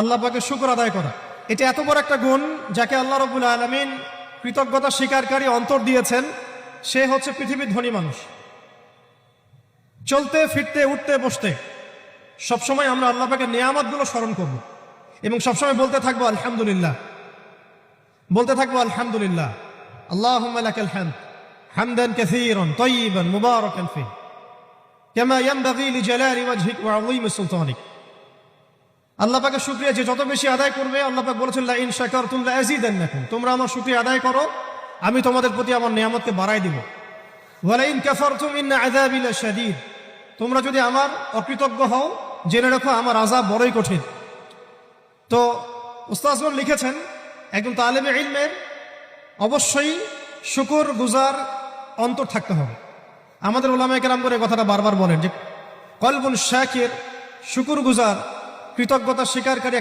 আল্লাহ পাকের শুকর আদায় করা, এটা এত বড় একটা গুণ যাকে আল্লাহ রাব্বুল আলামিন কৃতজ্ঞতা স্বীকারকারী অন্তর দিয়েছেন। সে হচ্ছে পৃথিবীর ধনী মানুষ। চলতে ফিরতে উঠতে বসতে সবসময় আমরা আল্লাহ পাকের নিয়ামতগুলো স্মরণ করব এবং সবসময় বলতে থাকবো আলহামদুলিল্লাহ, বলতে থাকবো আলহামদুলিল্লাহ। আল্লাহুম্মা লাকাল হামদ হামদান কাসীরান তাইয়িবান মুবারাকান ফীহি কামা ইয়ানবাগী লিজালালি ওয়াজহিক ওয়া আযীমি সুলতানিক। আল্লাহ পাকের শুকরিয়া যে যত বেশি আদায় করবে, আল্লাহ পাক বলেছেন লা ইন শাকারতুম লা আযীদান্নাকুম, তোমরা আমার শুকরিয়া আদায় করো আমি তোমাদের প্রতি আমার নিয়ামতকে বাড়াই দিব। ওয়া লা ইন কাফারতুম ইন্না আযাবি লাশাদীদ, তোমরা যদি আমার অকৃতজ্ঞ হও জেনে রাখো আমার আযাব বড়ই কঠিন। তো উস্তাদগণ লিখেছেন একজন তালেবে ইলমের অবশ্যই শুকর গুজার অন্তর থাকতে হবে। আমাদের উলামায়ে কেরাম করে কথাটা বারবার বলেন যে কলবুন শাকির, শুকর গুজার, কৃতজ্ঞতা স্বীকারকারী